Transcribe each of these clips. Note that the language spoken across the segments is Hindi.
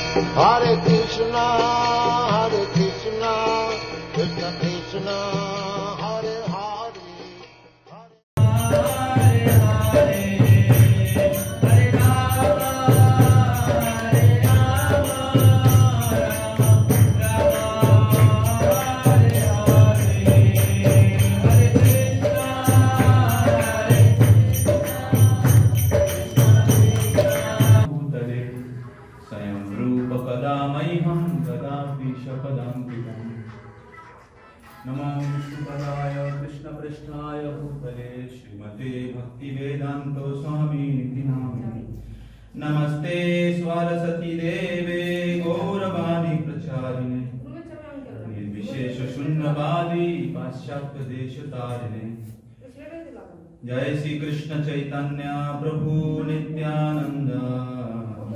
Hare Krishna, Krishna Krishna, Hare Hare, Hare नमो विष्णुपदाय कृष्णपृष्ठाय भूतले श्रीमते भक्तिवेदान्त स्वामी निति नामिने नमस्ते सरस्वती देवे गौरवाणी प्रचारिणे निर्विशेष शून्यवादी पाश्चात्य देश तारिणे जय श्री कृष्ण चैतन्य प्रभु नित्यानंद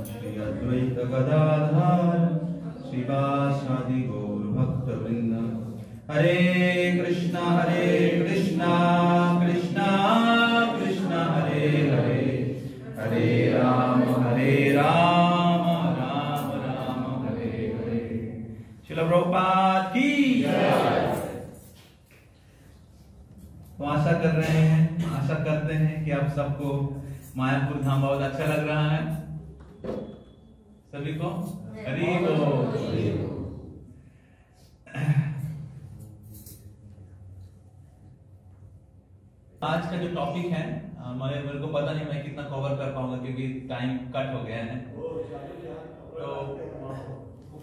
श्री अद्वैत गदाधर श्रीवासादि गौर भक्त वृंद हरे कृष्णा कृष्णा कृष्णा हरे हरे हरे राम राम राम हरे हरे। श्रील प्रभुपाद की तो आशा करते हैं कि आप सबको मायापुर धाम बहुत अच्छा लग रहा है। सभी को हरि बोल। आज का जो टॉपिक है मेरे को पता नहीं मैं कितना कवर कर पाऊंगा क्योंकि टाइम कट हो गया है। तो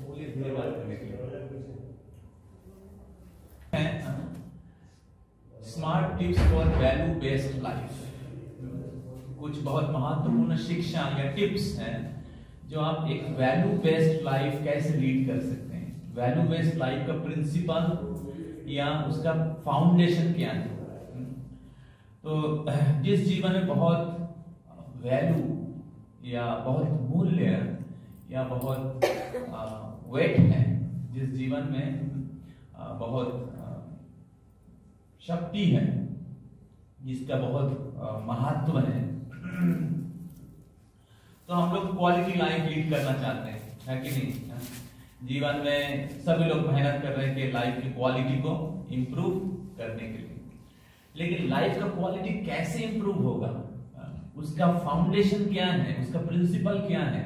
बोलिए धीरे बात करने के लिए। Smart tips for value based life. कुछ बहुत महत्वपूर्ण शिक्षा या टिप्स हैं जो आप एक वैल्यू बेस्ड लाइफ कैसे लीड कर सकते हैं। वैल्यू बेस्ड लाइफ का प्रिंसिपल या उसका फाउंडेशन क्या है। तो जिस जीवन में बहुत वैल्यू या बहुत मूल्य या बहुत वेट है, जिस जीवन में बहुत शक्ति है, जिसका बहुत महत्व है, तो हम लोग क्वालिटी लाइफ लीड करना चाहते हैं, है कि नहीं। जीवन में सभी लोग मेहनत कर रहे हैं कि लाइफ की क्वालिटी को इंप्रूव करने के लिए। लेकिन लाइफ का क्वालिटी कैसे इंप्रूव होगा, उसका फाउंडेशन क्या है, उसका प्रिंसिपल क्या है,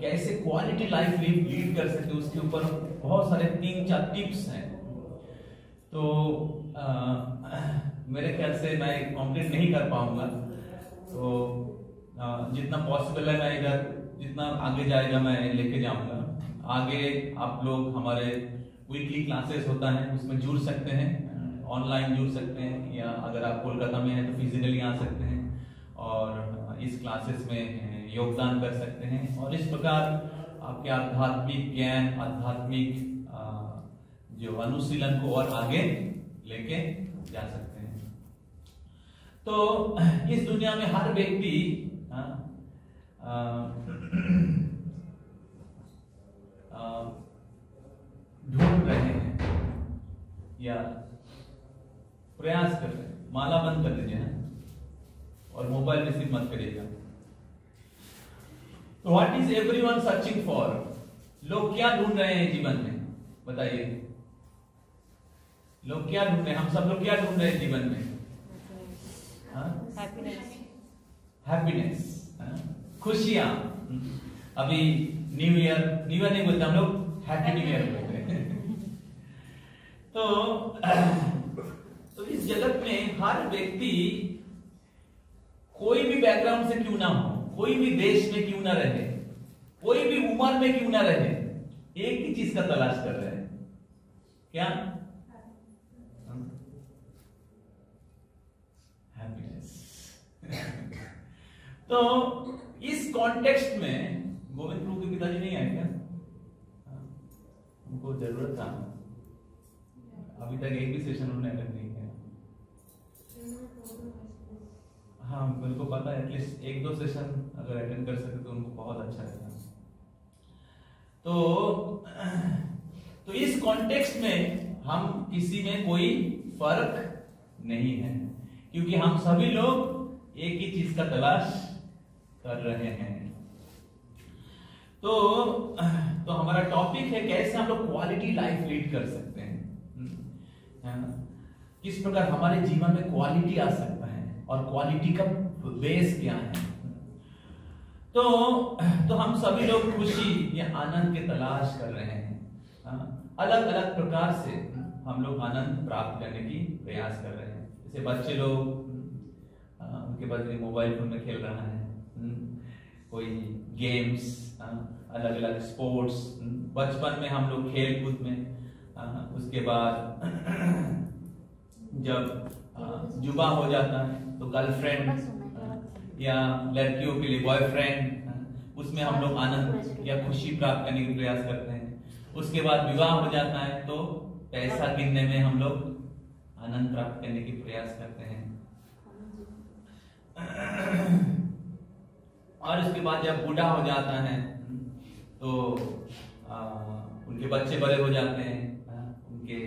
कैसे क्वालिटी लाइफ लीड कर सकते, उसके ऊपर बहुत सारे 3-4 टिप्स हैं। तो मेरे ख्याल से मैं कंप्लीट नहीं कर पाऊंगा, तो जितना पॉसिबल है मैं इधर जितना आगे जाएगा मैं लेके जाऊंगा। आगे आप लोग हमारे वीकली क्लासेस होता है उसमें जुड़ सकते हैं, ऑनलाइन जुड़ सकते हैं, या अगर आप कोलकाता में हैं तो फिजिकली आ सकते हैं और इस क्लासेस में योगदान कर सकते हैं। और इस प्रकार आपके आध्यात्मिक ज्ञान, आध्यात्मिक जो अनुशीलन को और आगे लेके जा सकते हैं। तो इस दुनिया में हर व्यक्ति ढूंढ रहे हैं या प्रयास कर रहे हैं। माला बंद कर दीजिए और मोबाइल रिसीव मत करिएगा। तो what is everyone searching for? लोग क्या ढूंढ रहे हैं जीवन में, बताइए। लोग क्या ढूंढ रहे हैं? हम सब लोग क्या ढूंढ रहे हैं जीवन में? हैप्पीनेस, खुशियां। अभी न्यू ईयर नहीं बोलते हम लोग, हैप्पी न्यू ईयर बोलते हैं। तो इस जगत में हर व्यक्ति कोई भी बैकग्राउंड से क्यों ना हो, कोई भी देश में क्यों ना रहे, कोई भी उम्र में क्यों ना रहे, एक ही चीज का तलाश कर रहे हैं। क्या? हैप्पीनेस। तो इस कॉन्टेक्स्ट में गोविंद प्रभु के पिताजी नहीं आए क्या? उनको जरूरत था, अभी तक एक भी सेशन उन्होंने अटेंड नहीं किया। हाँ, उनको पता है, एटलीस्ट 1-2 सेशन अगर अटेंड कर सके तो उनको बहुत अच्छा रहता। तो इस कॉन्टेक्स्ट में हम किसी में कोई फर्क नहीं है, क्योंकि हम सभी लोग एक ही चीज का तलाश कर रहे हैं। तो हमारा टॉपिक है कैसे हम लोग क्वालिटी लाइफ लीड कर सकते हैं, किस प्रकार हमारे जीवन में क्वालिटी आ सकता है और क्वालिटी का बेस क्या है। तो हम सभी लोग खुशी या आनंद की तलाश कर रहे हैं, अलग अलग प्रकार से हम लोग आनंद प्राप्त करने की प्रयास कर रहे हैं। जैसे बच्चे लोग उनके बदले मोबाइल फोन में खेल रहा है, कोई गेम्स, अलग अलग स्पोर्ट्स, बचपन में हम लोग खेल कूद में, उसके बाद जब जुबा हो जाता है तो गर्लफ्रेंड या लड़कियों के लिए बॉयफ्रेंड, उसमें हम लोग आनंद या खुशी प्राप्त करने की प्रयास करते हैं। उसके बाद विवाह हो जाता है तो पैसा गिनने में हम लोग आनंद प्राप्त करने की प्रयास करते हैं। और उसके बाद जब बूढ़ा हो जाता है तो उनके बच्चे बड़े हो जाते हैं, उनके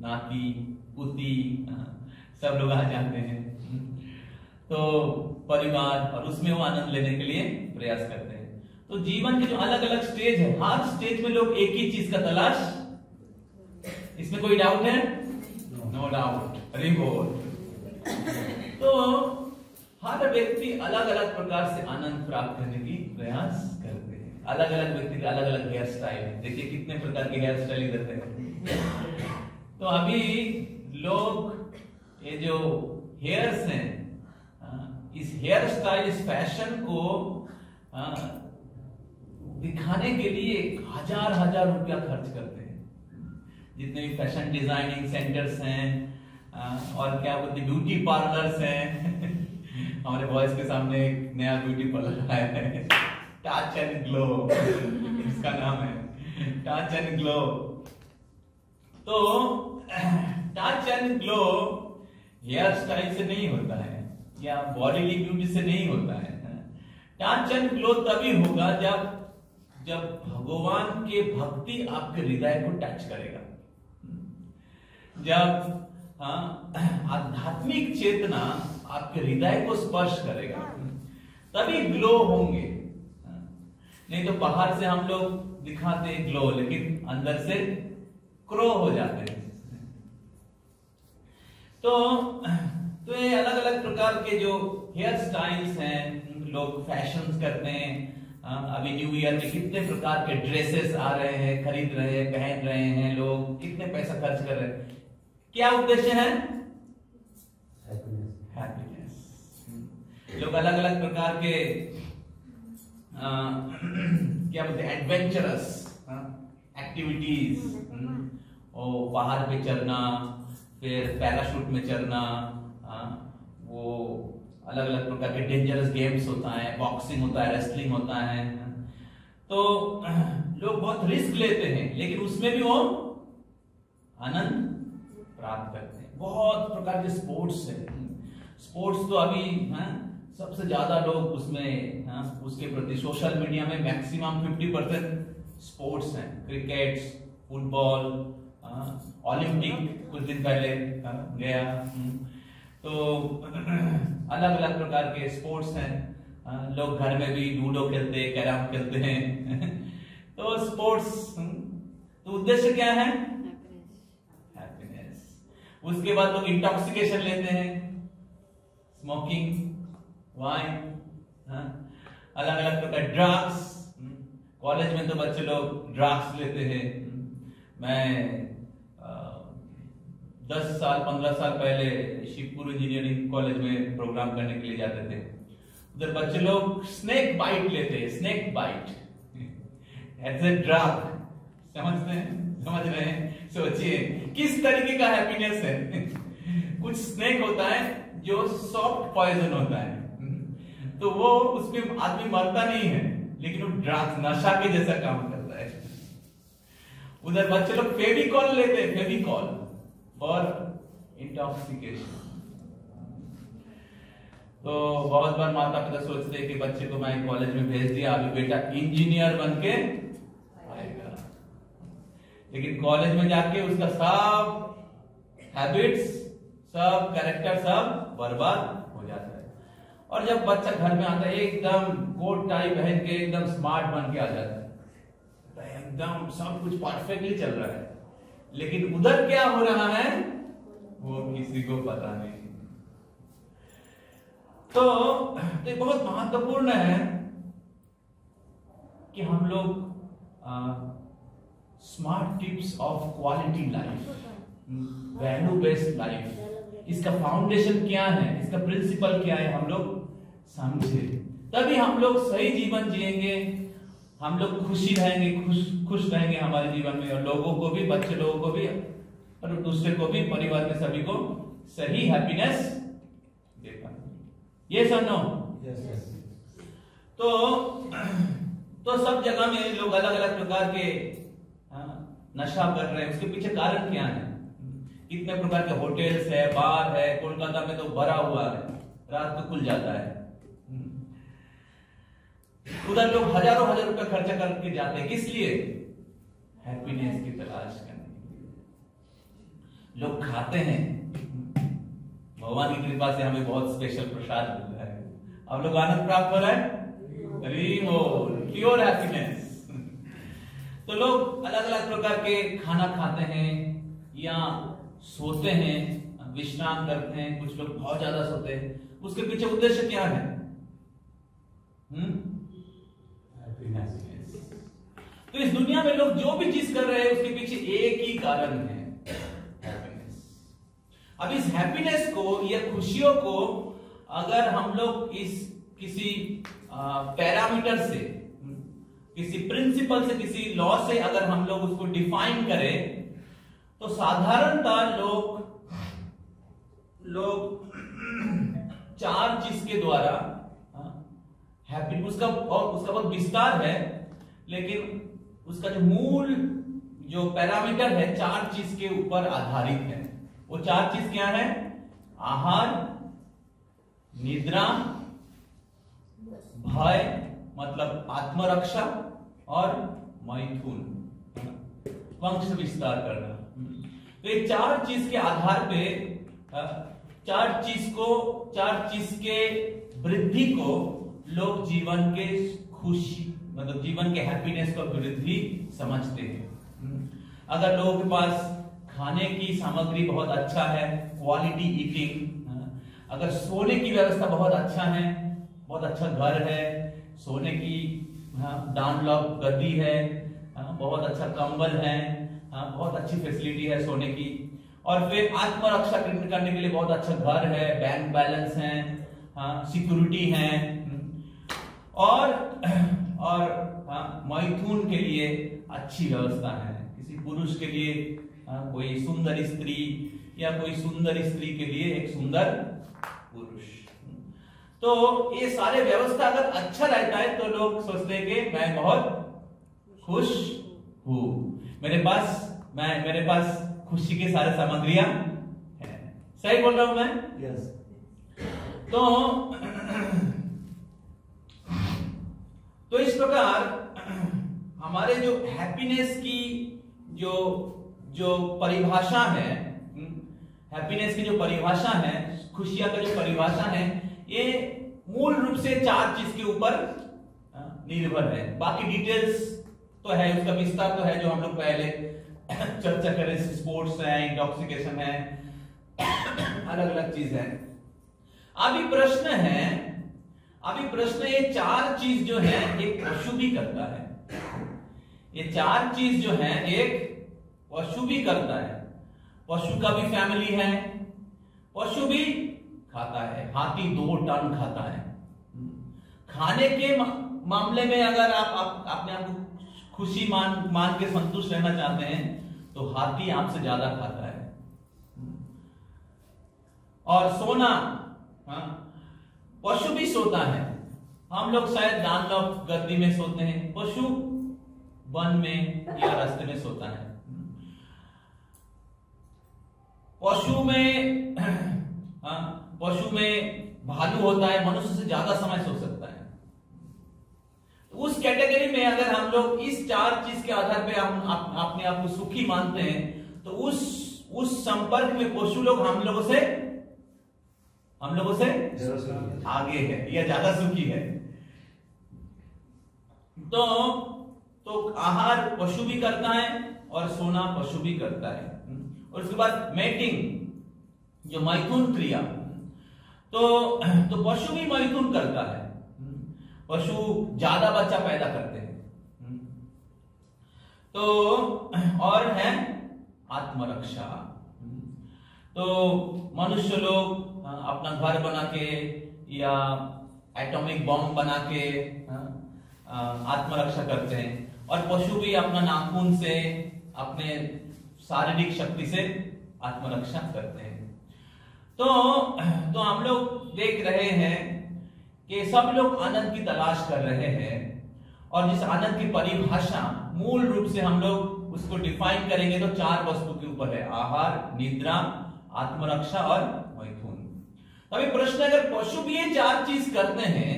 नाती पुती सब लोग आ जाते हैं, तो परिवार और उसमें वो आनंद लेने के लिए प्रयास करते हैं। तो जीवन के जो अलग अलग स्टेज है, हर स्टेज में लोग एक ही चीज का तलाश, इसमें कोई डाउट है? No doubt, reward. तो हर व्यक्ति अलग अलग प्रकार से आनंद प्राप्त करने की प्रयास करते हैं। अलग अलग व्यक्ति का अलग अलग हेयर स्टाइल है, देखिए कितने प्रकार के हेयर स्टाइल इधर है। तो अभी लोग ये जो हेयर्स हैं, इस हेयर स्टाइल, इस फैशन को दिखाने के लिए हजार हजार रुपया खर्च करते हैं। जितने भी फैशन डिजाइनिंग सेंटर्स हैं और क्या बोलते ब्यूटी पार्लर्स हैं हमारे बॉयज के सामने एक नया ब्यूटी पार्लर आया है, टच एंड ग्लो इसका नाम है, टच एंड ग्लो। तो touch and glow hair style से नहीं होता है या बॉडी ब्यूटी से नहीं होता है। टच एंड ग्लो तभी होगा जब भगवान के भक्ति आपके हृदय को टच करेगा, जब आध्यात्मिक चेतना आपके हृदय को स्पर्श करेगा, तभी ग्लो होंगे। नहीं तो बाहर से हम लोग दिखाते हैं ग्लो, लेकिन अंदर से क्रो हो जाते हैं। तो ये अलग अलग प्रकार के जो हेयर स्टाइल्स हैं, लोग फैशन करते हैं। अभी न्यू ईयर में कितने प्रकार के ड्रेसेस आ रहे हैं, खरीद रहे हैं, पहन रहे हैं, लोग कितने पैसा खर्च कर रहे हैं। क्या उद्देश्य है? हैप्पीनेस। लोग अलग अलग प्रकार के क्या बोलते हैं एडवेंचरस एक्टिविटीज, पहाड़ पे चढ़ना, फिर पैराशूट में चढ़ना, वो अलग अलग प्रकार के डेंजरस गेम्स होता है, बॉक्सिंग होता है, रेसलिंग होता है। तो लोग बहुत रिस्क लेते हैं, लेकिन उसमें भी वो आनंद प्राप्त करते हैं। बहुत प्रकार के स्पोर्ट्स है। स्पोर्ट्स तो अभी सबसे ज्यादा लोग उसमें उसके प्रति सोशल मीडिया में मैक्सिमम 50% स्पोर्ट्स हैं। क्रिकेट, फुटबॉल, ओलंपिक कुछ दिन पहले गया, तो अलग अलग प्रकार के स्पोर्ट्स हैं। लोग घर में भी लूडो खेलते हैं, कैरम खेलते हैं तो स्पोर्ट्स, तो उद्देश्य क्या है? हैप्पीनेस। उसके बाद लोग इंटॉक्सिकेशन लेते हैं, स्मोकिंग, वाइन, अलग अलग प्रकार ड्रग्स। कॉलेज में तो बच्चे लोग ड्रग्स लेते हैं। मैं 10 साल 15 साल पहले शिवपुर इंजीनियरिंग कॉलेज में प्रोग्राम करने के लिए जाते थे। उधर बच्चे लोग स्नेक बाइट लेते हैं, snake bite as a drug. समझ रहे हैं? सोचिए किस तरीके का हैप्पीनेस है। कुछ स्नेक होता है जो सॉफ्ट पॉइजन होता है, तो वो उसमें आदमी मरता नहीं है, लेकिन वो ड्रग्स नशा के जैसा काम करता है। उधर बच्चे लोग फेविकॉल लेते हैं, फेविकॉल फॉर इंटॉक्सिकेशन। तो बहुत बार माता पिता सोचते हैं कि बच्चे को मैं कॉलेज में भेज दिया, अभी बेटा इंजीनियर बन के आएगा, लेकिन कॉलेज में जाके उसका सब हैबिट्स, सब कैरेक्टर सब बर्बाद हो जाता है। और जब बच्चा घर में आता है एकदम कोट टाई पहन के एकदम स्मार्ट बन के आ जाता है, एकदम सब कुछ परफेक्टली चल रहा है, लेकिन उधर क्या हो रहा है वो किसी को पता नहीं। तो ये बहुत महत्वपूर्ण है कि हम लोग smart tips of quality life, value based life, इसका फाउंडेशन क्या है, इसका प्रिंसिपल क्या है, हम लोग समझे, तभी हम लोग सही जीवन जिएंगे, हम लोग खुशी रहेंगे, खुश रहेंगे हमारे जीवन में, और लोगों को भी, बच्चे लोगों को भी और दूसरे को भी, परिवार के सभी को सही हैप्पीनेस दे पाएंगे। यस और नो? तो सब जगह में लोग अलग अलग प्रकार के नशा कर रहे हैं, उसके पीछे कारण क्या है? कितने प्रकार के होटल्स है, बार है, कोलकाता में तो भरा हुआ है, रात को खुल जाता है, उधर लोग हजारों हजार रुपए खर्चा करके जाते हैं, किस लिए? हैप्पीनेस की तलाश करने के लिए। लोग खाते हैं, भगवान की कृपा से हमें बहुत स्पेशल प्रसाद मिल रहा है, अब लोग आनंद प्राप्त हो रहा है, प्योर हैप्पीनेस। तो लोग अलग अलग प्रकार के खाना खाते हैं या सोते हैं, विश्राम करते हैं, कुछ लोग बहुत ज्यादा सोते हैं, उसके पीछे उद्देश्य क्या है? हैप्पीनेस। तो इस दुनिया में लोग जो भी चीज कर रहे हैं उसके पीछे एक ही कारण है, हैप्पीनेस। अब इस हैप्पीनेस को या खुशियों को अगर हम लोग इस किसी पैरामीटर से, किसी प्रिंसिपल से, किसी लॉ से अगर हम लोग उसको डिफाइन करें, तो साधारणतः लोग 4 चीज के द्वारा हैप्पी, उसका बहुत विस्तार है, लेकिन उसका जो मूल जो पैरामीटर है 4 चीज के ऊपर आधारित है। वो 4 चीज क्या है? आहार, निद्रा, भय मतलब आत्मरक्षा, और मैथुन वंश विस्तार करना। तो ये 4 चीज के आधार पे 4 चीज के वृद्धि को लोग जीवन के खुशी मतलब जीवन के हैप्पीनेस को वृद्धि समझते हैं। अगर लोगों के पास खाने की सामग्री बहुत अच्छा है, क्वालिटी ईटिंग, अगर सोने की व्यवस्था बहुत अच्छा है, बहुत अच्छा घर है, सोने की डाउनलॉप गद्दी है, बहुत अच्छा कंबल है, बहुत अच्छी फैसिलिटी है सोने की, और फिर आत्मरक्षा करने के लिए बहुत अच्छा घर है, बैंक बैलेंस है, सिक्योरिटी है, और मैथुन के लिए अच्छी व्यवस्था है। किसी पुरुष के लिए कोई सुंदर स्त्री या कोई सुंदर स्त्री के लिए एक सुंदर पुरुष। तो ये सारे व्यवस्था अगर अच्छा रहता है तो लोग सोचते हैं कि मैं बहुत खुश हूं, मेरे पास खुशी के सारे सामग्रियां हैं। सही बोल रहा हूं मैं? यस। तो इस प्रकार हमारे जो हैप्पीनेस की जो परिभाषा है, हैप्पीनेस की जो परिभाषा है, खुशियां का जो परिभाषा है, ये मूल रूप से 4 चीज के ऊपर निर्भर है। बाकी डिटेल्स तो है, उसका विस्तार तो है जो हम लोग पहले चर्चा करें, स्पोर्ट्स है, इंटॉक्सिकेशन है, अलग अलग चीज है। अभी प्रश्न ये 4 चीज जो है एक पशु भी करता है। ये 4 चीज जो है एक पशु भी करता है। पशु का भी फैमिली है, पशु भी खाता है। हाथी 2 टन खाता है। खाने के मामले में अगर आप अपने आप को खुशी मान के संतुष्ट रहना चाहते हैं तो हाथी आपसे ज्यादा खाता है। और सोना, पशु भी सोता है। हम लोग शायद डाउनलॉप गद्दी में सोते हैं, पशु वन में या रास्ते में सोता है। पशु में भालू होता है, मनुष्य से ज्यादा समय सो सकता है। उस कैटेगरी में अगर हम लोग इस 4 चीज के आधार पे हम अपने आप को सुखी मानते हैं तो उस संपर्क में पशु लोग हम लोगों से आगे है या ज्यादा सुखी है। तो तो आहार पशु भी करता है और सोना पशु भी करता है। और उसके बाद मेटिंग, जो मैथुन क्रिया, तो पशु भी मैथुन करता है। पशु ज्यादा बच्चा पैदा करते हैं। तो और है आत्मरक्षा। तो मनुष्य लोग अपना घर बना के या एटॉमिक बॉम्ब बना के आत्मरक्षा करते हैं, और पशु भी अपना नाखून से, अपने शारीरिक शक्ति से आत्मरक्षा करते हैं। तो हम लोग देख रहे हैं कि सब लोग आनंद की तलाश कर रहे हैं, और जिस आनंद की परिभाषा मूल रूप से हम लोग उसको डिफाइन करेंगे तो 4 वस्तु के ऊपर है: आहार, निद्रा, आत्मरक्षा और मैथुन। अभी प्रश्न, अगर पशु भी ये 4 चीज करते हैं,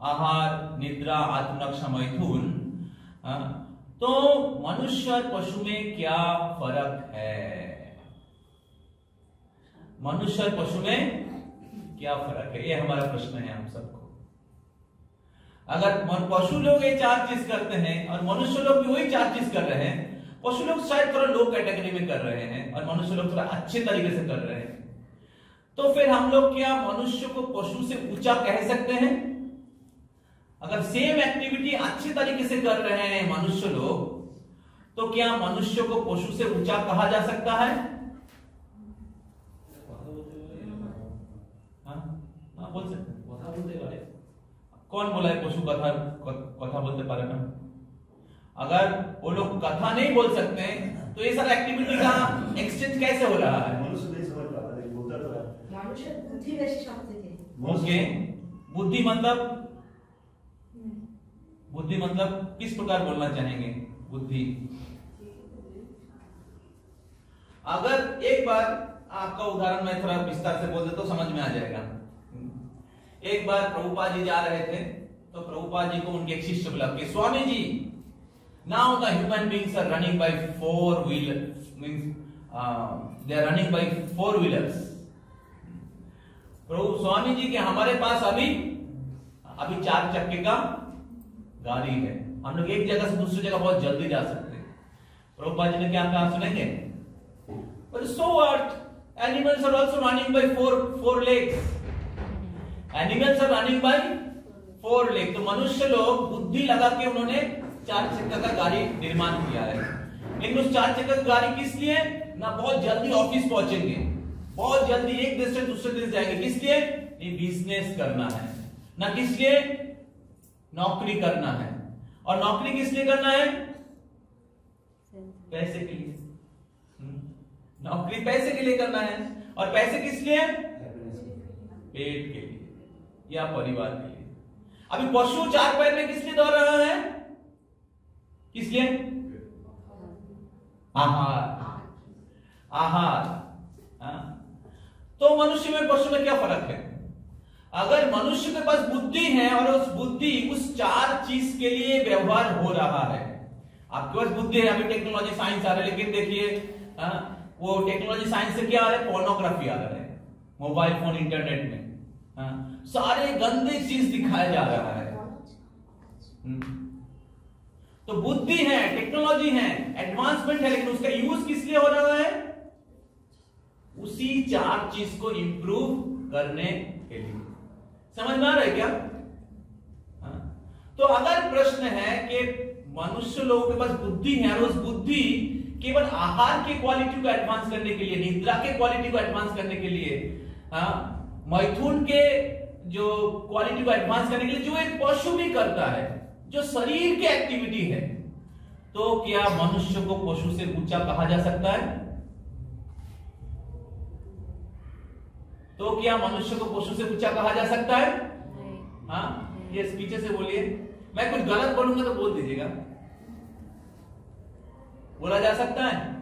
आहार, निद्रा, आत्मरक्षा, मैथुन, तो मनुष्य और पशु में क्या फर्क है? मनुष्य और पशु में क्या फर्क है, ये हमारा प्रश्न है हम सबको। अगर पशु लोग ये 4 चीज करते हैं और मनुष्य लोग भी वही 4 चीज कर रहे हैं, पशु लोग शायद थोड़ा लो कैटेगरी में कर रहे हैं और मनुष्य लोग थोड़ा अच्छे तरीके से कर रहे हैं, तो फिर हम लोग क्या मनुष्य को पशु से ऊंचा कह सकते हैं? अगर सेम एक्टिविटी अच्छे तरीके से कर रहे हैं मनुष्य लोग, तो क्या मनुष्य को पशु से ऊंचा कहा जा सकता है? हाँ, बोल सकते हैं। कौन बोला है पशु कथा बोलते पारे ना? अगर वो लोग कथा नहीं बोल सकते तो ये सारा एक्टिविटी का एक्सचेंज कैसे हो रहा है? मनुष्य बुद्धि वैसे शब्द थे। ओके, बुद्धि मतलब किस प्रकार बोलना चाहेंगे? बुद्धि, अगर एक बार आपका उदाहरण मैं थोड़ा विस्तार से बोल देता तो समझ में आ जाएगा। एक बार प्रभुपाद जी जा रहे थे, तो प्रभुपाद जी को उनके एक शिष्य बोला कि Swami ji, now the human beings are running by 4 wheelers, means they are running by 4 wheelers. प्रभु स्वामी जी के हमारे पास अभी 4 चक्के का गाड़ी है, हम लोग एक जगह से दूसरी जगह बहुत जल्दी जा सकते हैं। प्रभुपाद जी ने क्या कहा, सुनेंगे? But so what? Animals are also running by four legs. Animals are running by 4 legs. तो मनुष्य लोग बुद्धि लगा के उन्होंने 4 चक्का का गाड़ी निर्माण किया है, लेकिन उस 4 चक्का की गाड़ी किस लिए? ना बहुत जल्दी ऑफिस पहुंचेंगे, बहुत जल्दी एक देश से दूसरे देश जाएंगे। किस लिए? ये बिजनेस करना है, ना किस लिए? नौकरी करना है। और नौकरी किस लिए करना है? पैसे के लिए। नौकरी पैसे के लिए करना है, और पैसे किस लिए? पेट के लिए या परिवार के लिए। अभी पशु 4 पैर में किस लिए दौड़ रहा है? किस लिए? आहार। तो मनुष्य में पशु में क्या फर्क है? अगर मनुष्य के पास बुद्धि है और उस बुद्धि उस 4 चीज के लिए व्यवहार हो रहा है, आपके पास बुद्धि है, अभी टेक्नोलॉजी साइंस आ रहा है, लेकिन देखिए वो टेक्नोलॉजी साइंस से क्या आ रहा है? पोर्नोग्राफी आ रहा है, मोबाइल फोन, इंटरनेट में सारे गंदे चीज दिखाया जा रहा है। तो बुद्धि है, टेक्नोलॉजी है, एडवांसमेंट है, लेकिन उसका यूज किस लिए हो रहा है? उसी 4 चीज को इंप्रूव करने के लिए। समझ में आ रहा है क्या? तो अगर प्रश्न है कि मनुष्य लोगों के पास बुद्धि है और उस बुद्धि केवल आहार की क्वालिटी को एडवांस करने के लिए, निद्रा के क्वालिटी को एडवांस करने के लिए, मैथुन के जो क्वालिटी को एडवांस करने के लिए, जो एक पशु भी करता है, जो शरीर की एक्टिविटी है, तो क्या मनुष्य को पशु से ऊंचा कहा जा सकता है? तो क्या मनुष्य को पशु से ऊंचा कहा जा सकता है? हाँ, ये पीछे से बोलिए, मैं कुछ गलत बोलूंगा तो बोल दीजिएगा। बोला जा सकता है?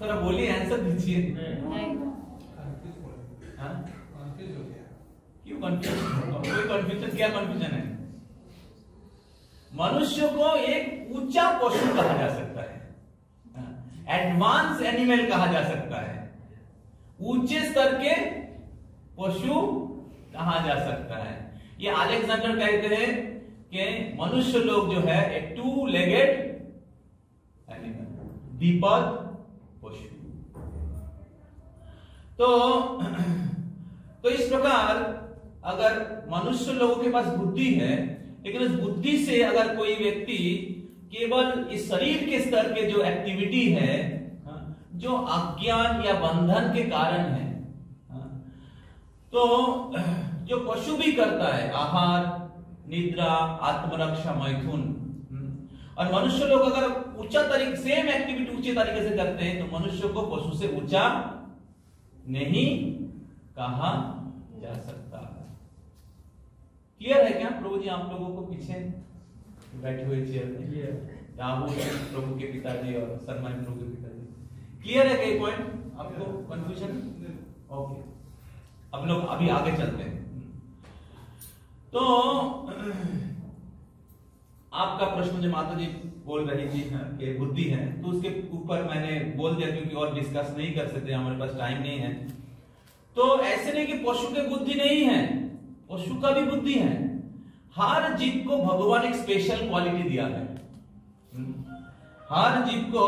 थोड़ा बोलिए, आंसर दीजिए। क्यों कंफ्यूजन? कोई कंफ्यूजन? क्या कंफ्यूजन है? मनुष्य को एक ऊंचा पशु कहा जा सकता है, एडवांस एनिमल कहा जा सकता है, ऊंचे स्तर के पशु कहा जा सकता है। ये अलेक्जेंडर कहते हैं कि मनुष्य लोग जो है एक 2 लेगेड एनिमल, द्विपद पशु। तो इस प्रकार अगर मनुष्य लोगों के पास बुद्धि है, लेकिन उस बुद्धि से अगर कोई व्यक्ति केवल इस शरीर के स्तर के जो एक्टिविटी है, जो अज्ञान या बंधन के कारण है, तो जो पशु भी करता है आहार, निद्रा, आत्मरक्षा, मैथुन, और मनुष्य लोग अगर ऊंचा तरीके सेम एक्टिविटी ऊंचे तरीके से करते हैं तो मनुष्य को पशु से ऊंचा नहीं कहा जा सकता। क्लियर है क्या प्रभु जी आप लोगों को? पीछे बैठे हुए चेयर में प्रभु के पिताजी और शर्मा प्रभु के पिताजी, क्लियर है क्या पॉइंट आपको? कंफ्यूजन? ओके, अब लोग अभी आगे चलते हैं। तो आपका प्रश्न जो माता जी बोल रही थी कि बुद्धि है, तो उसके ऊपर मैंने बोल दिया क्योंकि और डिस्कस नहीं कर सकते, हमारे पास टाइम नहीं है। तो ऐसे नहीं कि पशु की बुद्धि नहीं है, पशु का भी बुद्धि है। हर जीव को भगवान एक स्पेशल क्वालिटी दिया है। हर जीव को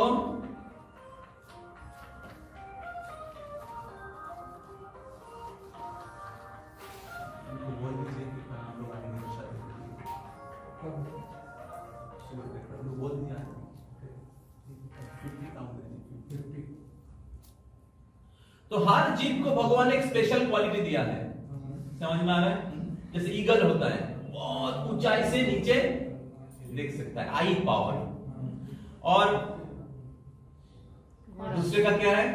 तो हर जीव को भगवान ने एक स्पेशल क्वालिटी दिया है। समझ में आ रहा है? जैसे ईगल होता है, बहुत ऊंचाई से नीचे देख सकता है, आई पावर। और दूसरे का क्या है?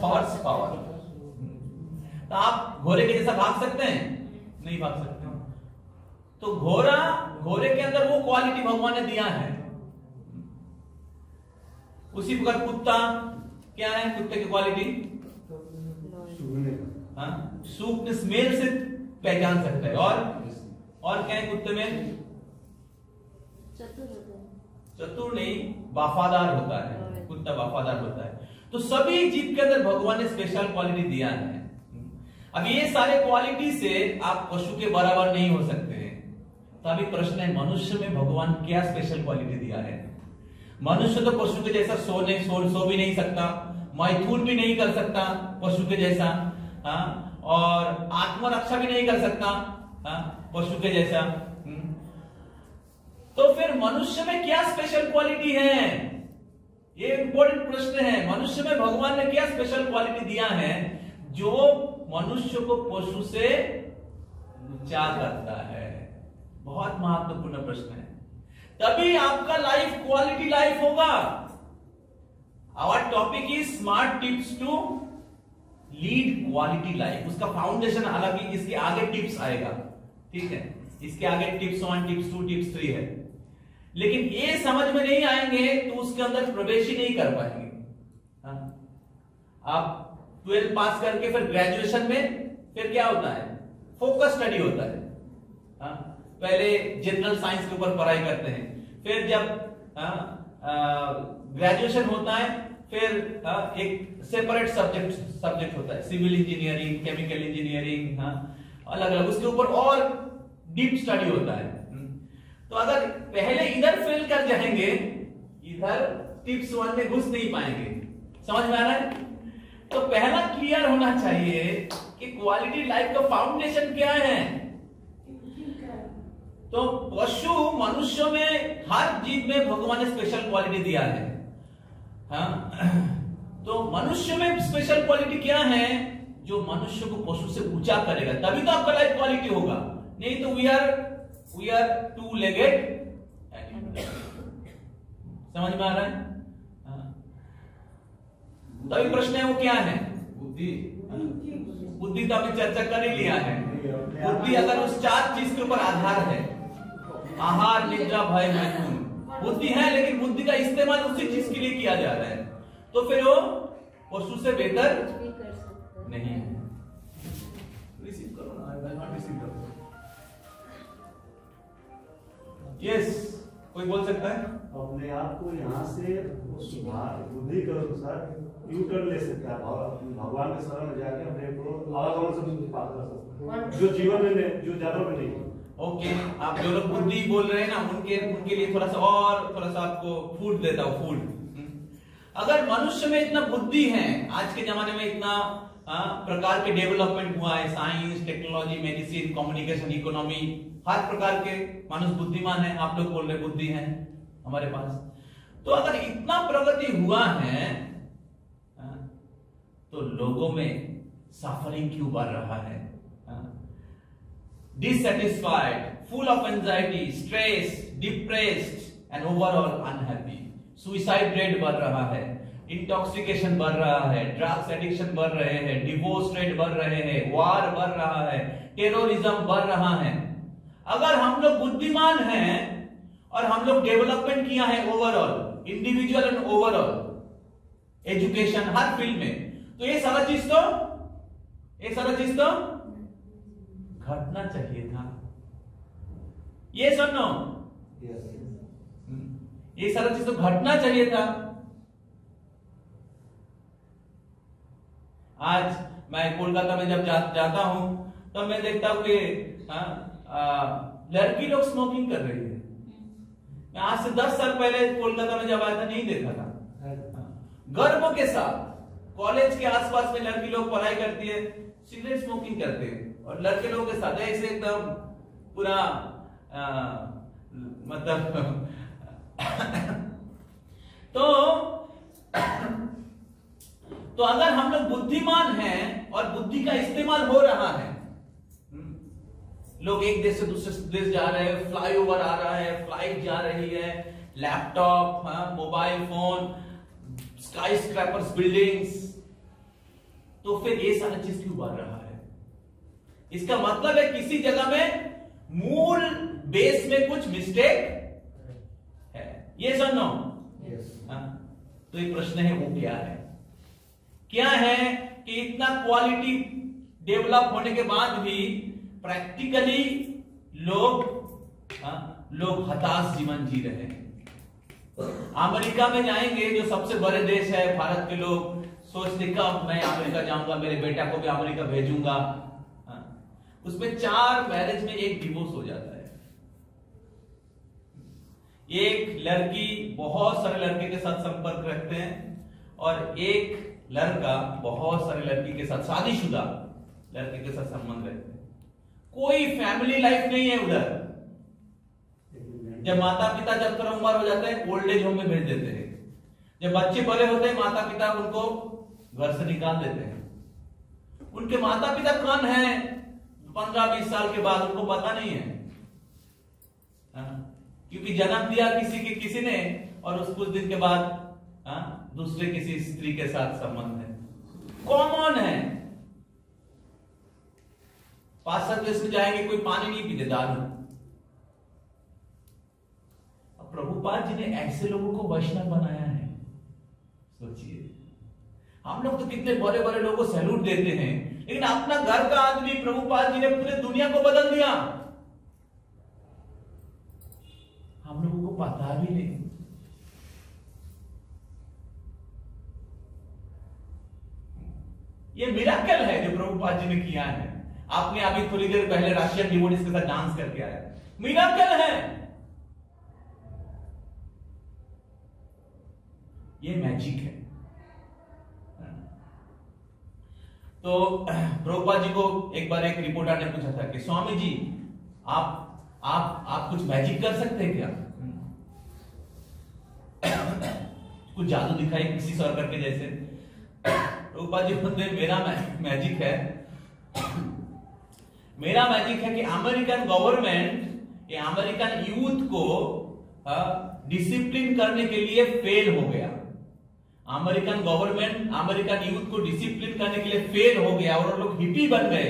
Horse power. तो आप घोड़े के जैसा भाग सकते हैं? नहीं भाग सकते। तो घोड़े के अंदर वो क्वालिटी भगवान ने दिया है। उसी प्रकार कुत्ता क्या है? कुत्ते की क्वालिटी सूंघने स्मेल से पहचान सकता है। और क्या है कुत्ते में? चतुर नहीं, वफादार होता है। कुत्ता वफादार होता है। तो सभी जीव के अंदर भगवान ने स्पेशल क्वालिटी दिया है। अब ये सारे क्वालिटी से आप पशु के बराबर नहीं हो सकते हैं। तो अभी प्रश्न है, मनुष्य में भगवान क्या स्पेशल क्वालिटी दिया है? मनुष्य तो पशु के जैसा सो भी नहीं सकता, मैथुन भी नहीं कर सकता पशु के जैसा, और आत्मरक्षा भी नहीं कर सकता पशु के जैसा। तो फिर मनुष्य में क्या स्पेशल क्वालिटी है? ये इंपॉर्टेंट प्रश्न है। मनुष्य में भगवान ने क्या स्पेशल क्वालिटी दिया है जो मनुष्य को पशु से ऊंचा करता है? बहुत महत्वपूर्ण प्रश्न है। तभी आपका लाइफ क्वालिटी लाइफ होगा। Our topic is smart tips to lead quality life. उसका फाउंडेशन अलग ही, इसके आगे टिप्स आएगा, ठीक है? इसके आगे टिप्स 1, टिप्स 2, टिप्स 3 है। लेकिन ये समझ में नहीं आएंगे तो उसके अंदर प्रवेश ही नहीं कर पाएंगे। आप 12 पास करके फिर ग्रेजुएशन में फिर क्या होता है? फोकस स्टडी होता है। पहले जनरल साइंस के ऊपर पढ़ाई करते हैं, फिर जब ग्रेजुएशन होता है फिर एक सेपरेट सब्जेक्ट होता है, सिविल इंजीनियरिंग, केमिकल इंजीनियरिंग, अलग अलग उसके ऊपर और डीप स्टडी होता है। तो अगर पहले इधर फेल कर जाएंगे, इधर टिप्स 1 में घुस नहीं पाएंगे। समझ में आ रहा है? तो पहला क्लियर होना चाहिए कि क्वालिटी लाइफ का फाउंडेशन क्या है। तो पशु मनुष्य में हर जीव में भगवान ने स्पेशल क्वालिटी दिया है। तो मनुष्य में स्पेशल क्वालिटी क्या है जो मनुष्य को पशु से ऊंचा करेगा? तभी तो आपका लाइफ क्वालिटी होगा। नहीं तो वी आर 2 लेगेड एनिमल। समझ में आ रहा है? तभी प्रश्न है वो क्या है? बुद्धि तो अभी चर्चा कर ही लिया है। बुद्धि अगर उस 4 चीज के ऊपर आधार है, आहार, निद्रा, भय, मैथुन, बुद्धि है, लेकिन बुद्धि का इस्तेमाल उसी चीज के लिए किया जा रहा है, तो फिर वो पशु से बेहतर नहीं है। रिसीव करो ना, रिसीव करो। यस, कोई बोल सकता है? अपने आप को यहाँ से सुधार बुद्धि के अनुसार यू टर्न ले सकता है। भगवान के शरण में जाके अपने को अलग अलग से पार कर सकता है, जो जीवन में नहीं, जो जानवर में नहीं। ओके, आप जो लोग बुद्धि बोल रहे हैं ना, उनके लिए थोड़ा सा आपको फूड देता हूं, फूड। अगर मनुष्य में इतना बुद्धि है, आज के जमाने में इतना प्रकार के डेवलपमेंट हुआ है, science, technology, medicine, communication, economy, हर प्रकार के मनुष्य बुद्धिमान है। आप लोग बोल रहे बुद्धि है हमारे पास, तो अगर इतना प्रगति हुआ है तो लोगों में सफरिंग क्यों बढ़ रहा है? Dissatisfied, full of anxiety, stress, depressed and overall unhappy. Suicide rate बढ़ रहा है, इंटॉक्सिकेशन बढ़ रहा है, ड्रग्स एडिक्शन बढ़ रहे हैं, डिवोर्स रेट बढ़ रहे हैं, वार बढ़ रहा है, टेररिज्म बढ़ रहा है। अगर हम लोग बुद्धिमान हैं और हम लोग डेवलपमेंट किया है overall, individual and overall, education, her field में, तो ये सारा चीज तो घटना चाहिए था। ये सुनो, ये सारा चीज तो घटना चाहिए था। आज मैं कोलकाता में जब जाता हूं तो मैं देखता हूं कि लड़की लोग स्मोकिंग कर रही है। मैं आज से 10 साल पहले कोलकाता में जब आया था नहीं देखा था। गर्व के साथ कॉलेज के आसपास में लड़की लोग पढ़ाई करती है, सिगरेट स्मोकिंग करते हैं, और लड़के लोगों के साथ ऐसे एकदम पूरा मतलब तो अगर हम लोग बुद्धिमान हैं और बुद्धि का इस्तेमाल हो रहा है, लोग एक देश से दूसरे देश जा रहे हैं, फ्लाईओवर आ रहा है, फ्लाइट जा रही है, laptop, mobile phone, sky scrapers, buildings, तो फिर ये सारी चीज क्यों बढ़ रहा है? इसका मतलब है किसी जगह में मूल बेस में कुछ मिस्टेक है। ये सुनो, तो ये प्रश्न है, वो क्या है कि इतना क्वालिटी डेवलप होने के बाद भी प्रैक्टिकली लोग हताश जीवन जी रहे हैं। अमेरिका में जाएंगे, जो सबसे बड़े देश है, भारत के लोग सोचते कब मैं अमेरिका जाऊंगा, मेरे बेटा को भी अमेरिका भेजूंगा। उसमें 4 मैरिज में 1 डिवोर्स हो जाता है। एक लड़की बहुत सारे लड़के के साथ संपर्क रखते हैं, और एक लड़का बहुत सारे लड़की के साथ, शादीशुदा लड़के के साथ संबंध रखते हैं। कोई फैमिली लाइफ नहीं है उधर। जब माता पिता जब थोड़ा उम्र हो जाता है, ओल्ड एज होम में भेज देते हैं। जब बच्चे बड़े होते हैं, माता पिता उनको घर से निकाल देते हैं। उनके माता पिता कौन है 15-20 साल के बाद उनको पता नहीं है, क्योंकि जन्म दिया किसी ने, और उस कुछ दिन के बाद दूसरे किसी स्त्री के साथ संबंध है। कॉमन है। 5-7 देश में जाएंगे, कोई पानी नहीं पीते, दारू। अब प्रभुपाद जी ने ऐसे लोगों को वैष्णव बनाया है। सोचिए, हम लोग तो कितने बड़े बड़े लोगों को सैल्यूट देते हैं, लेकिन अपना घर का आदमी प्रभुपाद जी ने पूरे दुनिया को बदल दिया। हम लोगों को पता भी नहीं। ये मिराकल है जो प्रभुपाद जी ने किया है। आपने अभी थोड़ी देर पहले रशियन डिवोटीज के साथ डांस करके आया, मिराकल है। ये मैजिक है। तो प्रभुपाद जी को एक बार एक रिपोर्टर ने पूछा था कि स्वामी जी, आप कुछ मैजिक कर सकते हैं क्या? कुछ जादू दिखाई किसी सरकार के जैसे। प्रभुपाद जी बोलते, मेरा मैजिक है कि अमेरिकन गवर्नमेंट ये अमेरिकन यूथ को डिसिप्लिन करने के लिए फेल हो गया। अमेरिकन गवर्नमेंट अमेरिकन यूथ को डिसिप्लिन करने के लिए फेल हो गया और लोग हिपी बन गए।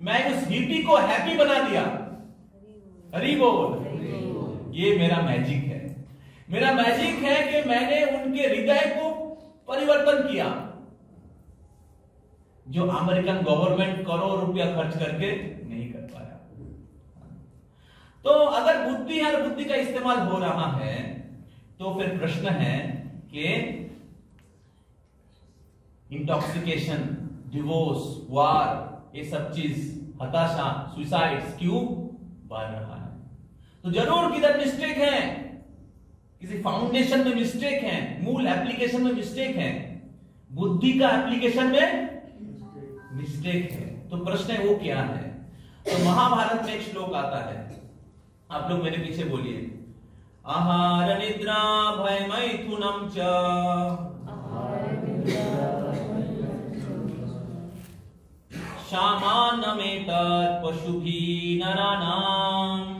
मैं उस हिपी को हैप्पी बना दिया। हरि बोल। ये मेरा मैजिक है। मेरा मैजिक है कि मैंने उनके हृदय को परिवर्तन किया, जो अमेरिकन गवर्नमेंट करोड़ रुपया खर्च करके नहीं कर पाया। तो अगर बुद्धि और बुद्धि का इस्तेमाल हो रहा है, तो फिर प्रश्न है कि इंटॉक्सिकेशन, डिवोर्स, वार, ये सब चीज, हताशा, सुसाइड क्यों बढ़ रहा है। तो जरूर किधर मिस्टेक है, किसी फाउंडेशन में मिस्टेक है, मूल एप्लीकेशन में मिस्टेक है, बुद्धि का एप्लीकेशन में मिस्टेक है। तो प्रश्न है वो क्या है? तो महाभारत में एक श्लोक आता है, आप लोग मेरे पीछे बोलिए। आहार निद्रा भय मैथुनम च सामान्यमेतत् पशुभिः नराणाम्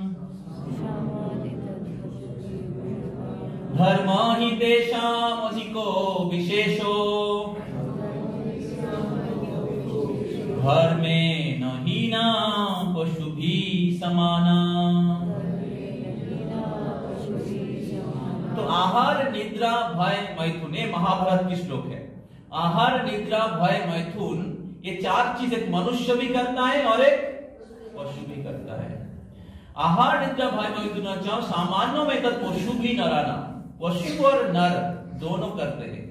धर्म हि तेषाम् अधिको विशेषो धर्मेण हीना पशुभिः समाना। तो आहार निद्रा भय मैथुन, ये महाभारत की श्लोक है। आहार निद्रा भय मैथुन, ये चार चीज एक मनुष्य भी करता है और एक पशु भी करता है। आहार निद्रा भय मैथुन सामान्य में तत् पशु भी नराना, पशु और नर दोनों करते हैं।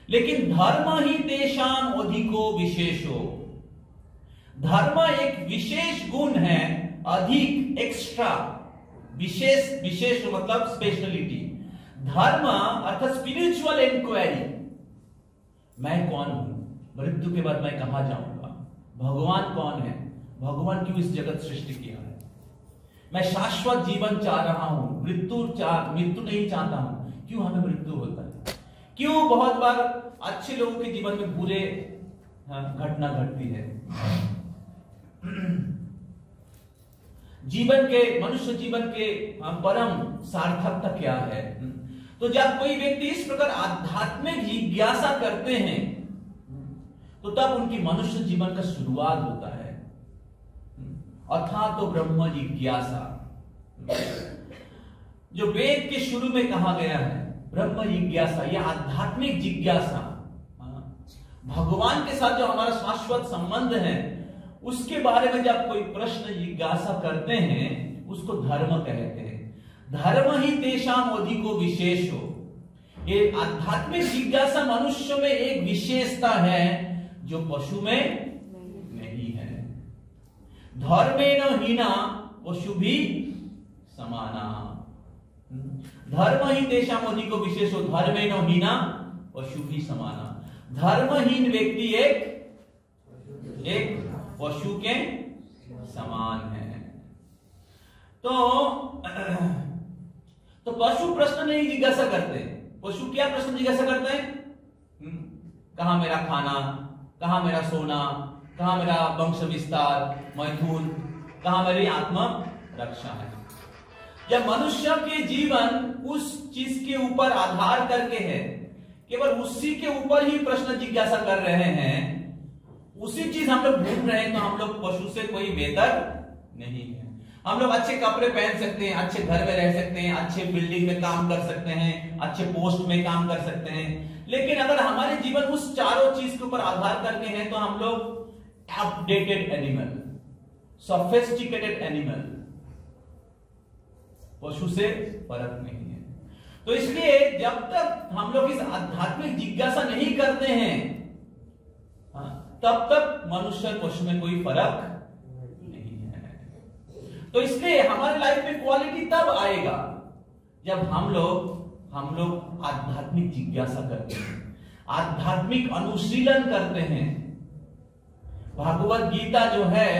लेकिन धर्म ही तेषाम अधिको विशेषो, धर्म एक विशेष गुण है, अधिक एक्स्ट्रा, विशेष, विशेष मतलब स्पेशलिटी। धर्म अर्थात स्पिरिचुअल इंक्वायरी, मैं कौन हूं, मृत्यु के बाद मैं कहां जाऊंगा, भगवान कौन है, भगवान क्यों इस जगत सृष्टि किया है, मैं शाश्वत जीवन चाह रहा हूं, मृत्यु नहीं चाहता हूं, क्यों हमें मृत्यु होता है, क्यों बहुत बार अच्छे लोगों के जीवन में बुरे घटना घटती है, जीवन के, मनुष्य जीवन के परम सार्थकता क्या है। तो जब कोई व्यक्ति इस प्रकार आध्यात्मिक जिज्ञासा करते हैं तो तब उनकी मनुष्य जीवन का शुरुआत होता है। अर्थात तो ब्रह्म जिज्ञासा, जो वेद के शुरू में कहा गया है, ब्रह्म जिज्ञासा, यह आध्यात्मिक जिज्ञासा, भगवान के साथ जो हमारा शाश्वत संबंध है उसके बारे में जब कोई प्रश्न जिज्ञासा करते हैं उसको धर्म कहते हैं। धर्म ही तेषाम अधिको विशेषो, ये आध्यात्मिक जिज्ञासा मनुष्य में एक विशेषता है जो पशु में नहीं है। धर्मेण हीना पशु भी समाना, धर्म ही तेषाम अधिको विशेषो धर्मेण हीना पशु भी समाना। धर्महीन व्यक्ति एक पशु के समान है। तो पशु प्रश्न नहीं जिज्ञासा करते, पशु क्या प्रश्न जिज्ञासा करते हैं, कहां मेरा खाना, कहां मेरा सोना, कहां मेरा वंश विस्तार, मैथुन, कहां मेरी आत्मा रक्षा है। जब मनुष्य के जीवन उस चीज के ऊपर आधार करके है, केवल उसी के ऊपर ही प्रश्न जिज्ञासा कर रहे हैं, उसी चीज हम लोग ढूंढ रहे हैं, तो हम लोग पशु से कोई बेहतर नहीं है। हम लोग अच्छे कपड़े पहन सकते हैं, अच्छे घर में रह सकते हैं, अच्छे बिल्डिंग में काम कर सकते हैं, अच्छे पोस्ट में काम कर सकते हैं, लेकिन अगर हमारे जीवन उस चारों चीज के ऊपर आधार करके है तो हम लोग अपडेटेड एनिमल, सोफिस्टिकेटेड एनिमल, पशु से फर्क नहीं है। तो इसलिए जब तक हम लोग इस आध्यात्मिक जिज्ञासा नहीं करते हैं तब तक मनुष्य और पशु में कोई फर्क नहीं है। तो इसलिए हमारे लाइफ में क्वालिटी तब आएगा जब हम लोग आध्यात्मिक जिज्ञासा करते हैं, आध्यात्मिक अनुशीलन करते हैं। भगवत गीता जो है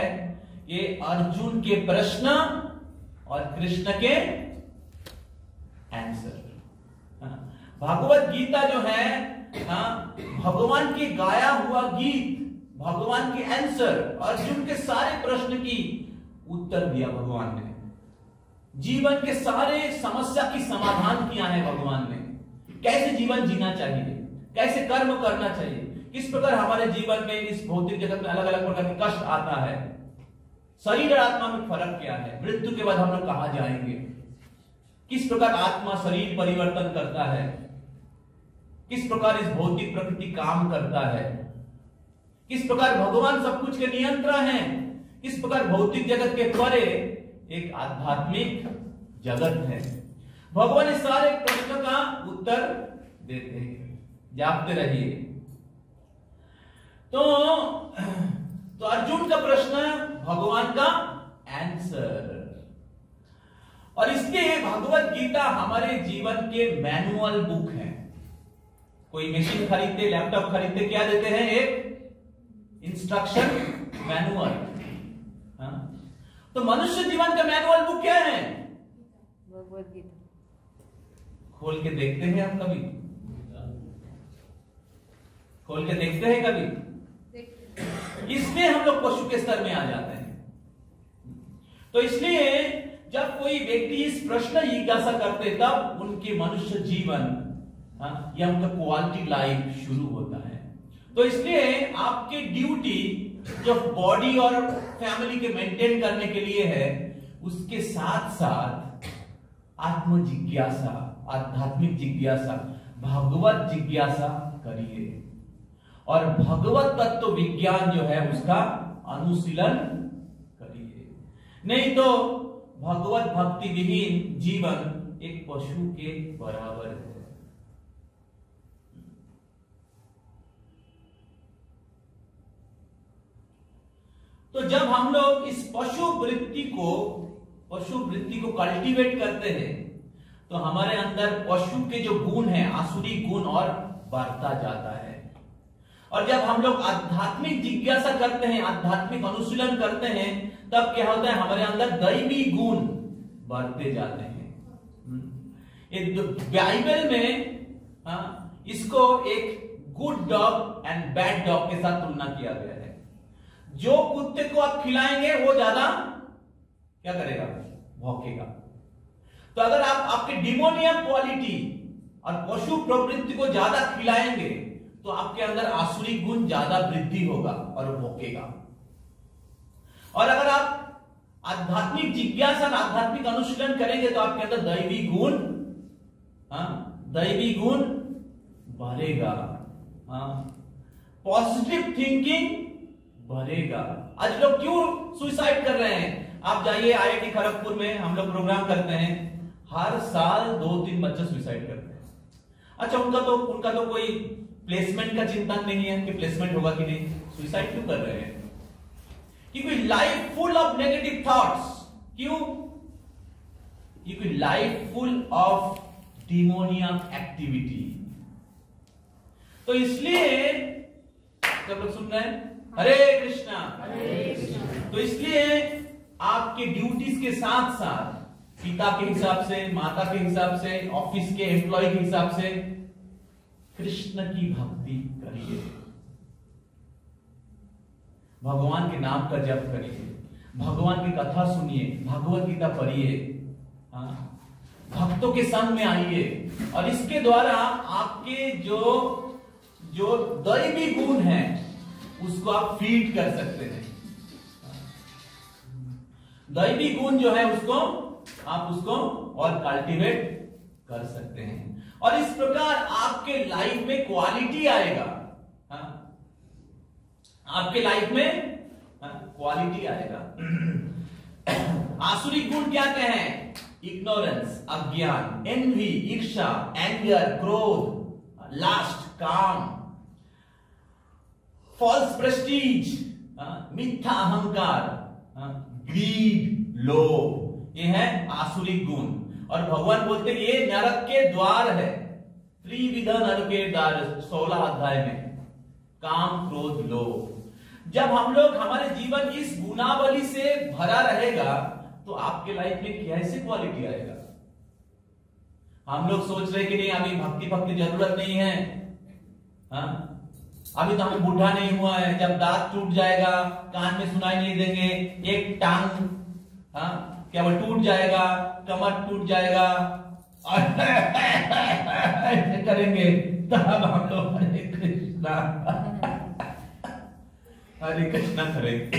ये अर्जुन के प्रश्न और कृष्ण के आंसर। भगवत गीता जो है भगवान के गाया हुआ गीत, भगवान के आंसर, अर्जुन के सारे प्रश्न की उत्तर दिया भगवान ने, जीवन के सारे समस्या की समाधान किया है भगवान ने। कैसे जीवन जीना चाहिए, कैसे कर्म करना चाहिए, किस प्रकार हमारे जीवन में इस भौतिक जगत में अलग अलग प्रकार के कष्ट आता है, शरीर और आत्मा में फर्क क्या है, मृत्यु के बाद हम लोग कहां जाएंगे, किस प्रकार आत्मा शरीर परिवर्तन करता है, किस प्रकार इस भौतिक प्रकृति काम करता है, किस प्रकार भगवान सब कुछ के नियंत्रण है, किस प्रकार भौतिक जगत के परे एक आध्यात्मिक जगत है। भगवान इस सारे प्रश्न का उत्तर देते हैं, जागते रहिए। तो अर्जुन का प्रश्न, भगवान का आंसर। और इसलिए भगवत गीता हमारे जीवन के मैनुअल बुक है। कोई मशीन खरीदते, लैपटॉप खरीदते, क्या देते हैं? एक इंस्ट्रक्शन मैनुअल। तो मनुष्य जीवन का मैनुअल बुक क्या है? भगवत गीता। खोल के देखते हैं हम कभी? खोल के देखते हैं कभी? इसलिए हम लोग पशु के स्तर में आ जाते हैं। तो इसलिए जब कोई व्यक्ति इस प्रश्न जिज्ञासा करते तब उनके मनुष्य जीवन या उनका क्वालिटी लाइफ शुरू होता है। तो इसलिए आपकी ड्यूटी जो बॉडी और फैमिली के मेंटेन करने के लिए है, उसके साथ साथ आत्म जिज्ञासा, आध्यात्मिक जिज्ञासा, भगवत जिज्ञासा करिए और भगवत तत्व विज्ञान जो है उसका अनुशीलन करिए। नहीं तो भगवत भक्ति विहीन जीवन एक पशु के बराबर है। तो जब हम लोग इस पशु वृत्ति को कल्टीवेट करते हैं तो हमारे अंदर पशु के जो गुण हैं, आसुरी गुण और बढ़ता जाता है। और जब हम लोग आध्यात्मिक जिज्ञासा करते हैं, आध्यात्मिक अनुशीलन करते हैं, तब क्या होता है? हमारे अंदर दैवी गुण बढ़ते जाते हैं। बाइबल में इसको एक good dog and bad dog के साथ तुलना किया गया है। जो कुत्ते को आप खिलाएंगे वो ज्यादा क्या करेगा? भौंकेगा। तो अगर आप आपके डिमोनियक क्वालिटी और पशु प्रवृत्ति को ज्यादा खिलाएंगे तो आपके अंदर आसुरी गुण ज्यादा वृद्धि होगा और भौंकेगा। और अगर आप आध्यात्मिक जिज्ञासा, आध्यात्मिक अनुशीलन करेंगे तो आपके अंदर दैवी गुण बढ़ेगा, पॉजिटिव थिंकिंग बढ़ेगा। आज लोग क्यों सुसाइड कर रहे हैं? आप जाइए IIT खड़गपुर में, हम लोग प्रोग्राम करते हैं, हर साल 2-3 बच्चे सुसाइड करते हैं। अच्छा, उनका तो कोई प्लेसमेंट का चिंतन नहीं है कि प्लेसमेंट होगा कि नहीं। सुसाइड क्यों कर रहे हैं? क्योंकि life full of negative thoughts. क्यों? क्योंकि life full of demoniac activity. तो इसलिए सब लोग सुन रहे हैं? हरे कृष्णा, हरे कृष्णा। तो इसलिए आपके ड्यूटीज के साथ साथ पिता के हिसाब से, माता के हिसाब से, ऑफिस के एम्प्लॉय के हिसाब से कृष्ण की भक्ति करिए, भगवान के नाम का जप करिए, भगवान की कथा सुनिए, भगवत गीता पढ़िए, भक्तों के संग में आइए और इसके द्वारा आपके जो दैवी गुण है उसको आप फीड कर सकते हैं। दैवी गुण जो है उसको और कल्टीवेट कर सकते हैं और इस प्रकार आपके लाइफ में क्वालिटी आएगा। आपके लाइफ में क्वालिटी आएगा। आसुरी गुण क्या हैं? इग्नोरेंस, अज्ञान, एनवी, ईर्ष्या, एंगर, क्रोध, लास्ट, काम, फॉल्स प्रेस्टीज, मिथ्या अहंकार, ग्रीड, लोभ, ये है आसुरी गुण। और भगवान बोलते हैं ये नरक के द्वार है, त्रिविध नरक के द्वार, 16 अध्याय में, काम, क्रोध, लोभ। जब हम लोग, हमारे जीवन इस गुणावली से भरा रहेगा तो आपके लाइफ में कैसे क्वालिटी आएगा? हम लोग सोच रहे कि नहीं अभी भक्ति जरूरत नहीं है, अभी तो हमें बूढ़ा नहीं हुआ है, जब दांत टूट जाएगा, कान में सुनाई नहीं देंगे, एक टांग क्या वो टूट जाएगा, कमर टूट जाएगा ऐसे करेंगे तब हम लोग हरे कृष्णा करेंगे।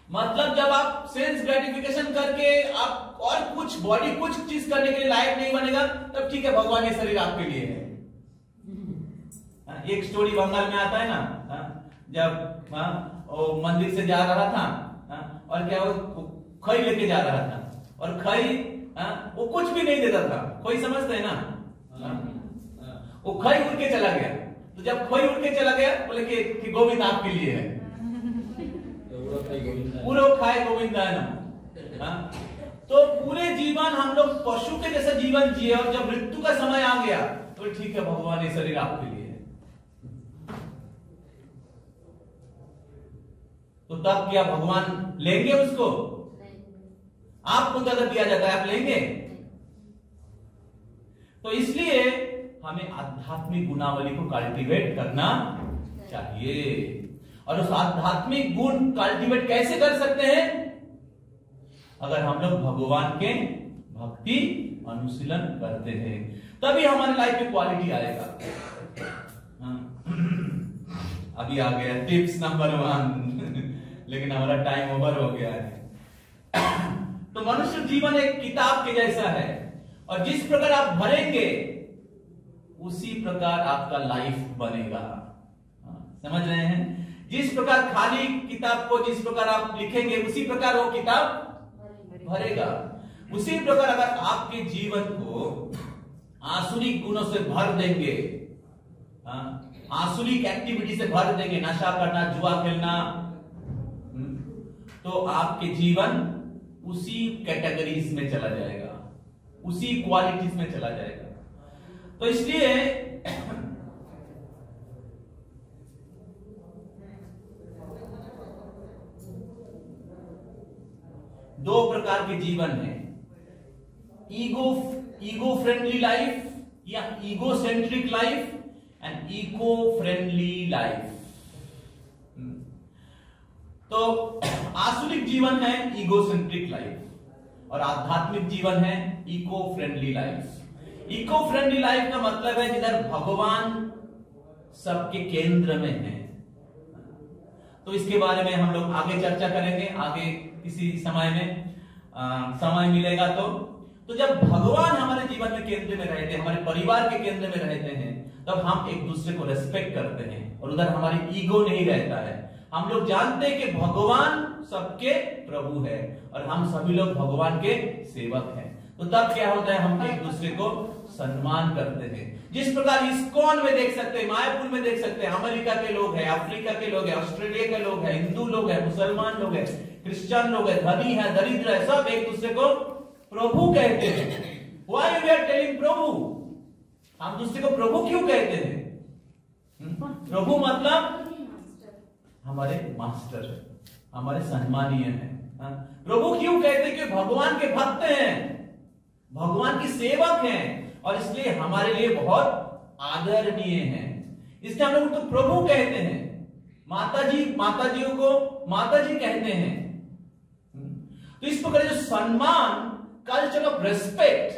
मतलब जब आप सेंस ग्रेटिफिकेशन करके आप और कुछ बॉडी कुछ चीज करने के लिए लायक नहीं बनेगा तब ठीक है, भगवान ये शरीर आपके लिए है। एक स्टोरी बंगाल में आता है ना, जब वो मंदिर से जा रहा था और क्या वो खई लेके जा रहा था और खई वो कुछ भी नहीं देता था। खोई समझते हैं ना, वो खई उड़ के चला गया। तो जब खोई उड़ के चला गया बोले कि गोविंद आपके लिए है, पूरा खाए गोविंद है ना। तो पूरे जीवन हम लोग पशु के जैसा जीवन जिए, और जब मृत्यु का समय आ गया तो ठीक है, भगवान ये शरीर आपके लिए है, तो तब क्या भगवान लेंगे उसको? आपको तो अगर दिया जाता है आप लेंगे? तो इसलिए हमें आध्यात्मिक गुणावली को कल्टीवेट करना चाहिए। और उस आध्यात्मिक गुण कल्टीवेट कैसे कर सकते हैं? अगर हम लोग भगवान के भक्ति अनुशीलन करते हैं, तभी हमारे लाइफ में क्वालिटी आएगा। अभी आ गया टिप्स नंबर 1 लेकिन हमारा टाइम ओवर हो गया है। तो मनुष्य जीवन एक किताब के जैसा है, और जिस प्रकार आप भरेंगे उसी प्रकार आपका लाइफ बनेगा। समझ रहे हैं? जिस प्रकार खाली किताब को जिस प्रकार आप लिखेंगे उसी प्रकार वो किताब भरेगा। उसी प्रकार अगर आपके जीवन को आसुरिक गुणों से भर देंगे, आसुरिक एक्टिविटी से भर देंगे, नशा करना, जुआ खेलना, तो आपके जीवन उसी कैटेगरीज में चला जाएगा, उसी क्वालिटीज में चला जाएगा। तो इसलिए दो प्रकार के जीवन है, ईगो फ्रेंडली लाइफ या ego centric life and eco friendly life. तो आसुरिक जीवन है ईगो सेंट्रिक लाइफ, और आध्यात्मिक जीवन है eco friendly life. Eco friendly life का मतलब है जिधर भगवान सबके केंद्र में है। तो इसके बारे में हम लोग आगे चर्चा करेंगे, आगे किसी समय में समय मिलेगा। तो जब भगवान हमारे जीवन में केंद्र में रहते हैं, हमारे परिवार के केंद्र में रहते हैं, तब हम एक दूसरे को रेस्पेक्ट करते हैं, और उधर हमारी ईगो नहीं रहता है। हम लोग जानते हैं कि भगवान सबके प्रभु है और हम सभी लोग भगवान के सेवक हैं। तो तब क्या होता है, हम एक दूसरे को सम्मान करते हैं। जिस प्रकार इस्कॉन में देख सकते हैं, मायापुर में देख सकते हैं, अमेरिका के लोग हैं, अफ्रीका के लोग हैं, ऑस्ट्रेलिया के लोग हैं, हिंदू लोग हैं, मुसलमान लोग हैं, क्रिश्चियन लोग हैं, धनी है, दरिद्र है, सब एक दूसरे को प्रभु कहते हैं। व्हाई वी आर टेलिंग प्रभु? हम दूसरे को प्रभु क्यों कहते हैं? प्रभु मतलब हमारे मास्टर, हमारे सम्मानीय हैं। प्रभु क्यों कहते हैं? कि भगवान के भक्त हैं, भगवान की सेवक हैं, और इसलिए हमारे लिए बहुत आदरणीय हैं। इसलिए हम लोग तो प्रभु कहते हैं। माताजियों को माताजी कहते हैं। तो इस प्रकार जो सम्मान, कल्चर ऑफ रेस्पेक्ट,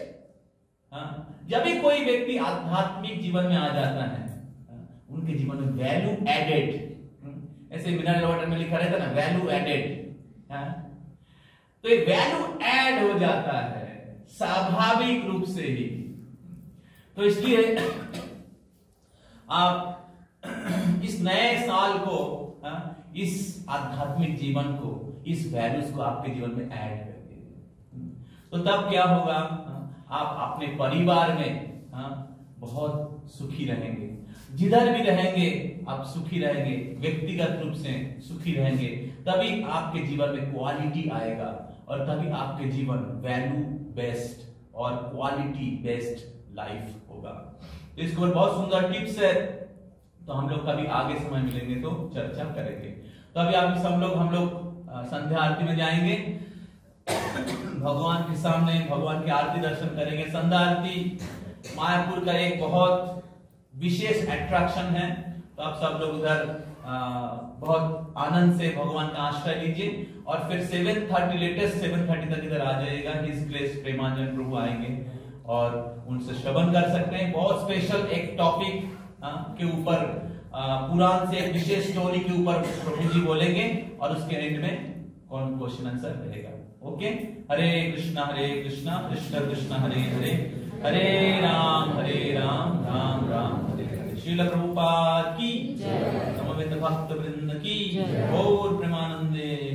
जब भी कोई व्यक्ति आध्यात्मिक जीवन में आ जाता है, उनके जीवन में वैल्यू एडेड, ऐसे मिनरल वाटर में लिखा रहता है ना, वैल्यू एडेड, तो ये वैल्यू ऐड हो जाता है स्वाभाविक रूप से ही। तो इसलिए आप इस नए साल को, इस आध्यात्मिक जीवन को, इस वैल्यूज को आपके जीवन में ऐड करिए। तो तब क्या होगा, आप अपने परिवार में बहुत सुखी रहेंगे, जिधर भी रहेंगे आप सुखी रहेंगे, व्यक्तिगत रूप से सुखी रहेंगे। तभी आपके जीवन में क्वालिटी आएगा, और तभी आपके जीवन वैल्यू बेस्ड और क्वालिटी बेस्ड लाइफ होगा। तो इसके ऊपर बहुत सुंदर टिप्स है, तो हम लोग कभी आगे समय मिलेंगे तो चर्चा करेंगे। तो अभी आप सब लोग, हम लोग संध्या आरती में जाएंगे, भगवान के सामने भगवान की आरती दर्शन करेंगे। संध्या आरती मायापुर का एक बहुत विशेष अट्रैक्शन है, तो आप सब लोग उधर बहुत आनंद से भगवान का आश्रय लीजिए, और फिर 7:30 लेटेस्ट 7:30 तक इधर आ जाइएगा। हिज ग्रेस प्रेमानंद प्रभु आएंगे और उनसे श्रवण कर सकते हैं। बहुत स्पेशल एक टॉपिक के ऊपर, पुराण से एक विशेष स्टोरी के ऊपर प्रभु जी बोलेंगे, और उसके एंड में कौन क्वेश्चन आंसर रहेगा। ओके, हरे कृष्णा कृष्ण कृष्ण हरे हरे, हरे राम राम राम हरे हरे। श्रील प्रभुपाद की, समवेत भक्त वृंद की, गौर प्रेमानंदे।